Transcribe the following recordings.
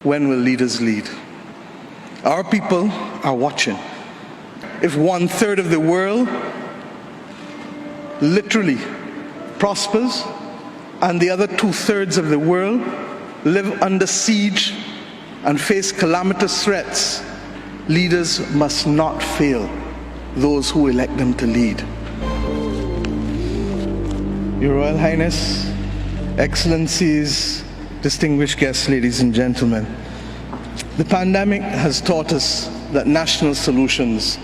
When will leaders lead? Our people are watching. If 1/3 of the world literally prospers and the other 2/3 of the world live under siege and face calamitous threats, leaders must not fail those who elect them to lead. Your Royal Highness, Excellencies, distinguished guests, ladies and gentlemen, the pandemic has taught us that national solutions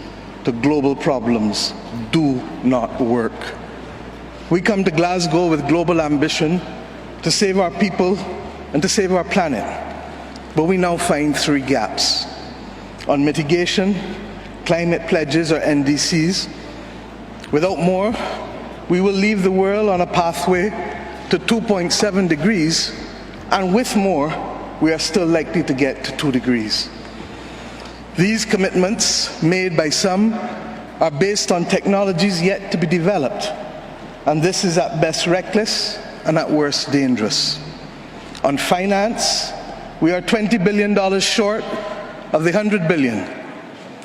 to global problems do not work. We come to Glasgow with global ambition to save our people and to save our planet, but we now find three gaps. On mitigation, climate pledges or NDCs. Without more, we will leave the world on a pathway to 2.7 degrees, and with more, we are still likely to get to 2 degrees. These commitments, made by some, are based on technologies yet to be developed, and this is at best reckless and at worst dangerous. On finance, we are $20 billion short of the $100 billion,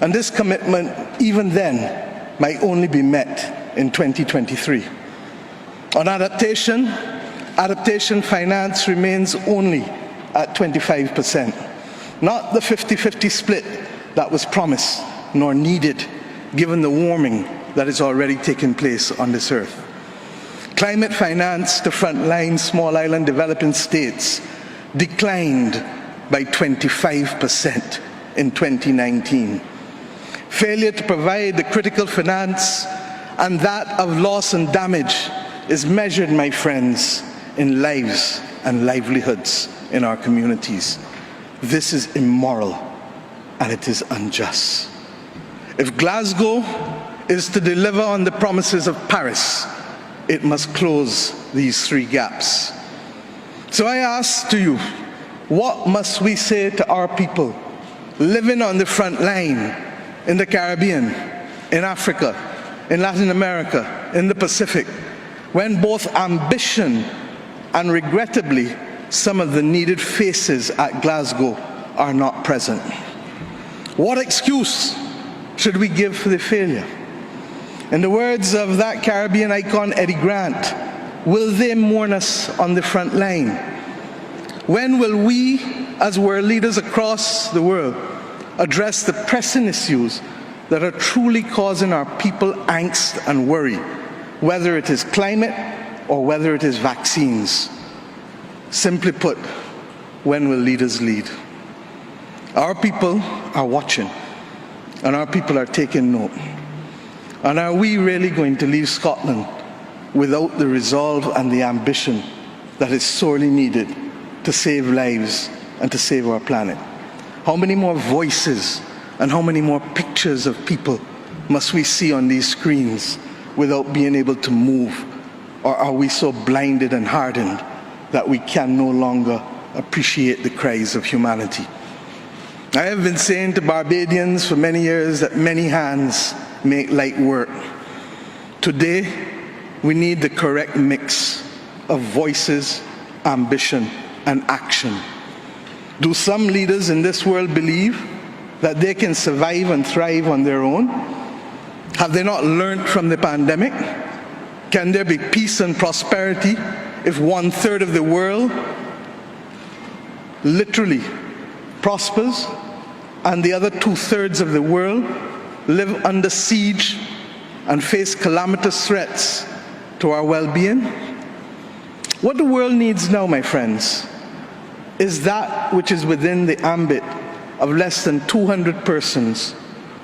and this commitment, even then, might only be met in 2023. On adaptation finance remains only at 25%, not the 50-50 split that was promised nor needed given the warming that is already taking place on this earth. Climate finance to frontline small island developing states declined by 25% in 2019. Failure to provide the critical finance and that of loss and damage is measured, my friends, in lives and livelihoods in our communities. This is immoral and it is unjust. If Glasgow is to deliver on the promises of Paris, it must close these three gaps. So I ask to you, what must we say to our people living on the front line in the Caribbean, in Africa, in Latin America, in the Pacific, when both ambition and regrettably some of the needed faces at Glasgow are not present? What excuse should we give for the failure? In the words of that Caribbean icon, Eddie Grant, will they mourn us on the front line? When will we, as world leaders across the world, address the pressing issues that are truly causing our people angst and worry, whether it is climate or whether it is vaccines? Simply put, when will leaders lead? Our people are watching, and our people are taking note. And are we really going to leave Scotland without the resolve and the ambition that is sorely needed to save lives and to save our planet? How many more voices and how many more pictures of people must we see on these screens without being able to move? Or are we so blinded and hardened that we can no longer appreciate the cries of humanity? I have been saying to Barbadians for many years that many hands make light work. Today, we need the correct mix of voices, ambition, and action. Do some leaders in this world believe that they can survive and thrive on their own? Have they not learned from the pandemic? Can there be peace and prosperity if 1/3 of the world literally prospers and the other 2/3 of the world live under siege and face calamitous threats to our well-being? What the world needs now, my friends, is that which is within the ambit of less than 200 persons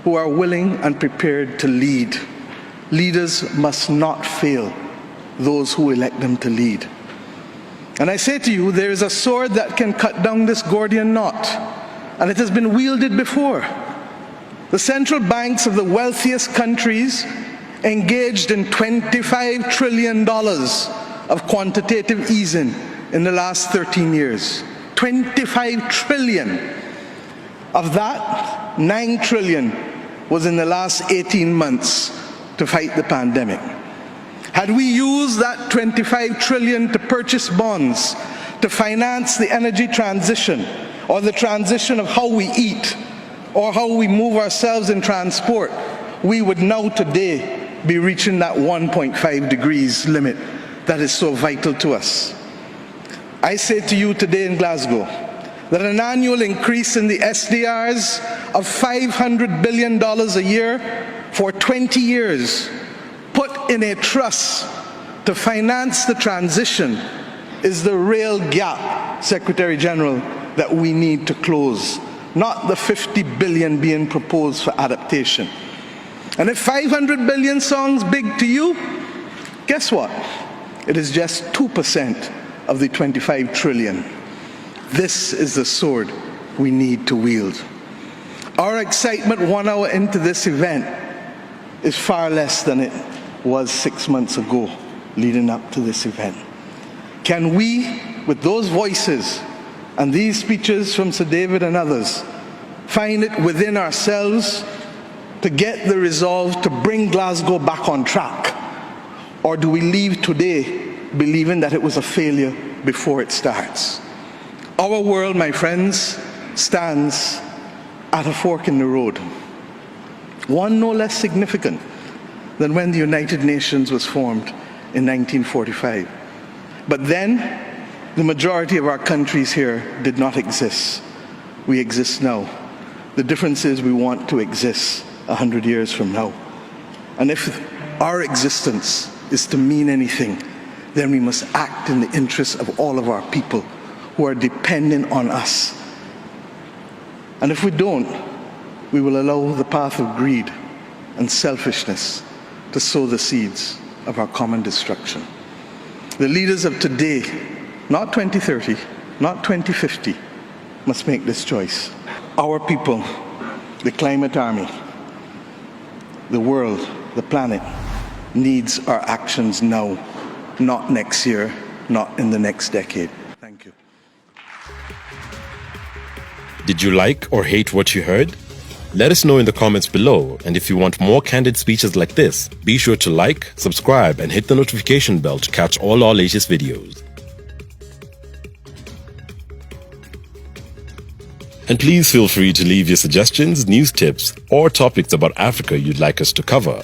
who are willing and prepared to lead. Leaders must not fail those who elect them to lead. And I say to you, there is a sword that can cut down this Gordian knot, and it has been wielded before. The central banks of the wealthiest countries engaged in $25 trillion of quantitative easing in the last 13 years. 25 trillion. Of that, 9 trillion was in the last 18 months to fight the pandemic. Had we used that 25 trillion to purchase bonds, to finance the energy transition, or the transition of how we eat, or how we move ourselves in transport, we would now today be reaching that 1.5 degrees limit that is so vital to us. I say to you today in Glasgow that an annual increase in the SDRs of $500 billion a year for 20 years, put in a trust to finance the transition, is the real gap, Secretary General, that we need to close, not the 50 billion being proposed for adaptation. And if 500 billion sounds big to you, guess what? It is just 2% of the 25 trillion. This is the sword we need to wield. Our excitement 1 hour into this event is far less than it was 6 months ago leading up to this event. Can we, with those voices and these speeches from Sir David and others, find it within ourselves to get the resolve to bring Glasgow back on track? Or do we leave today believing that it was a failure before it starts? Our world, my friends, stands at a fork in the road. One no less significant than when the United Nations was formed in 1945. But then, the majority of our countries here did not exist. We exist now. The difference is we want to exist 100 years from now. And if our existence is to mean anything, then we must act in the interests of all of our people who are dependent on us. And if we don't, we will allow the path of greed and selfishness to sow the seeds of our common destruction. The leaders of today, not 2030, not 2050, must make this choice. Our people, the climate army, the world, the planet, needs our actions now, not next year, not in the next decade. Thank you. Did you like or hate what you heard? Let us know in the comments below, and if you want more candid speeches like this, be sure to like, subscribe, and hit the notification bell to catch all our latest videos. And please feel free to leave your suggestions, news tips, or topics about Africa you'd like us to cover.